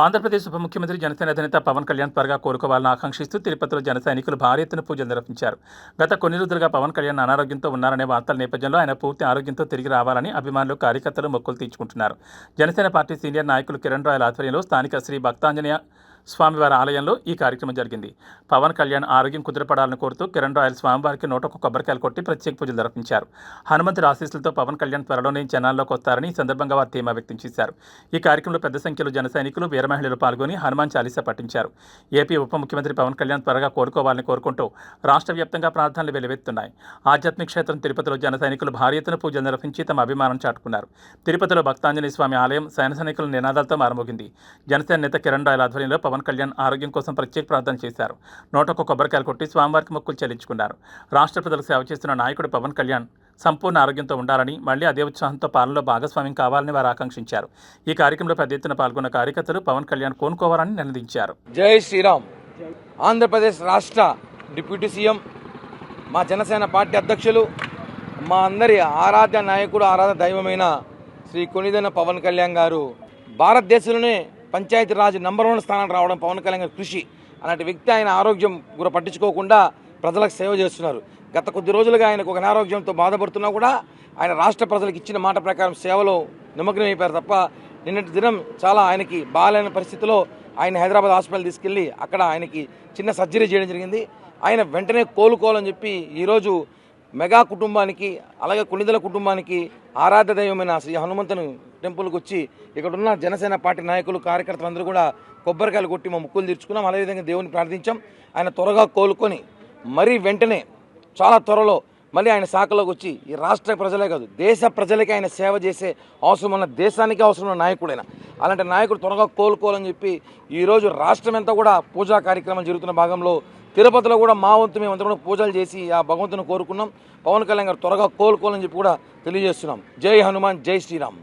ఆంధ్రప్రదేశ్ ఉప ముఖ్యమంత్రి జనసేన అధినేత పవన్ కళ్యాణ్ త్వరగా కోలుకోవాలని ఆకాంక్షిస్తూ తిరుపతిలో జన సైనికులు భారీ ఎత్తున పూజలు నిర్వహించారు. గత కొన్ని రోజులుగా పవన్ కళ్యాణ్ అనారోగ్యంతో ఉన్నారనే వార్తల నేపథ్యంలో ఆయన పూర్తి ఆరోగ్యంతో తిరిగి రావాలని అభిమానులు, కార్యకర్తలు మొక్కులు తీర్చుకుంటున్నారు. జనసేన పార్టీ సీనియర్ నాయకులు కిరణ్ రాయల్ ఆధ్వర్యంలో స్థానిక శ్రీ భక్తాంజనేయ స్వామివారి ఆలయంలో ఈ కార్యక్రమం జరిగింది. పవన్ కళ్యాణ్ ఆరోగ్యం కుదురపడాలని కోరుతూ కిరణ్ రాయల్ స్వామివారికి 101 కొబ్బరికాయలు కొట్టి ప్రత్యేక పూజలు నిర్వహించారు. హనుమంతుడి ఆశీస్సులతో పవన్ కళ్యాణ్ త్వరలోనే జనాల్లోకి వస్తారని ఈ సందర్భంగా వారు ధీమా వ్యక్తం చేశారు. ఈ కార్యక్రమంలో పెద్ద సంఖ్యలో జన సైనికులు, వీర మహిళలు పాల్గొని హనుమాన్ చాలీసా పఠించారు. ఏపీ ఉప ముఖ్యమంత్రి పవన్ కళ్యాణ్ త్వరగా కోలుకోవాలని కోరుకుంటూ రాష్ట్ర వ్యాప్తంగా ప్రార్థనలు వెలువెత్తున్నాయి. ఆధ్యాత్మిక క్షేత్రం తిరుపతిలో జన సైనికులు భారీ ఎత్తున పూజలు నిర్వహించి తమ అభిమానం చాటుకున్నారు. తిరుపతిలో భక్తాంజనేయ స్వామి ఆలయం సైనికుల నినాదాలతో మారుమోగింది. జనసేన నేత కిరణ్ రాయల్ ఆధ్వర్యంలో పవన్ కళ్యాణ్ ఆరోగ్యం కోసం ప్రత్యేక ప్రార్థన చేశారు. 101 కొబ్బరికాయలు కొట్టి స్వామివారికి మొక్కులు చెల్లించుకున్నారు. రాష్ట్ర ప్రజలకు సేవ చేస్తున్న నాయకుడు పవన్ కళ్యాణ్ సంపూర్ణ ఆరోగ్యంతో ఉండాలని, మళ్లీ అదే ఉత్సాహంతో పాలనలో భాగస్వామ్యం కావాలని వారు ఆకాంక్షించారు. ఈ కార్యక్రమంలో పెద్ద ఎత్తున పాల్గొన్న కార్యకర్తలు పవన్ కళ్యాణ్ కోలుకోవాలని నినదించారు. జై శ్రీరామ్. ఆంధ్రప్రదేశ్ రాష్ట్ర డిప్యూటీ సీఎం, మా జనసేన పార్టీ అధ్యక్షులు, మా అందరి ఆరాధ్య నాయకుడు, ఆరాధ్య దైవమైన శ్రీ కొనిదెల పవన్ కళ్యాణ్ గారు భారతదేశంలోనే పంచాయతీరాజ్ నంబర్ 1 స్థానానికి రావడం పవన్ కళ్యాణ్ గారి కృషి. అలాంటి వ్యక్తి ఆయన ఆరోగ్యం కూడా పట్టించుకోకుండా ప్రజలకు సేవ చేస్తున్నారు. గత కొద్ది రోజులుగా ఆయనకు ఒక అనారోగ్యంతో బాధపడుతున్నా కూడా ఆయన రాష్ట్ర ప్రజలకు ఇచ్చిన మాట ప్రకారం సేవలో నిమగ్నమైపోయారు తప్ప నిన్నటి దినం చాలా ఆయనకి బాగాలేని పరిస్థితిలో ఆయన హైదరాబాద్ హాస్పిటల్ తీసుకెళ్లి అక్కడ ఆయనకి చిన్న సర్జరీ చేయడం జరిగింది. ఆయన వెంటనే కోలుకోవాలని చెప్పి ఈరోజు మెగా కుటుంబానికి, అలాగే కొనిదెల కుటుంబానికి ఆరాధ్య దైవమైన శ్రీ హనుమంతుని టెంపుల్కి వచ్చి ఇక్కడ ఉన్న జనసేన పార్టీ నాయకులు, కార్యకర్తలందరూ కూడా కొబ్బరికాయలు కొట్టి మా ముక్కులు తీర్చుకున్నాం. అదేవిధంగా దేవుని ప్రార్థించాం. ఆయన త్వరగా కోలుకొని మరీ వెంటనే చాలా త్వరలో మళ్ళీ ఆయన శాఖలోకి వచ్చి ఈ రాష్ట్ర ప్రజలే కాదు దేశ ప్రజలకి ఆయన సేవ చేసే అవసరం ఉన్న, దేశానికి అవసరం ఉన్న నాయకుడైన. అలాంటి నాయకుడు త్వరగా కోలుకోవాలని చెప్పి ఈరోజు రాష్ట్రం అంతా కూడా పూజా కార్యక్రమాలు జరుగుతున్న భాగంలో తిరుపతిలో కూడా మా వంతు మేమంతా కూడా పూజలు చేసి ఆ భగవంతుని కోరుకున్నాం. పవన్ కళ్యాణ్ గారు త్వరగా కోలుకోవాలని చెప్పి కూడా తెలియజేస్తున్నాం. జై హనుమాన్, జై శ్రీరామ్.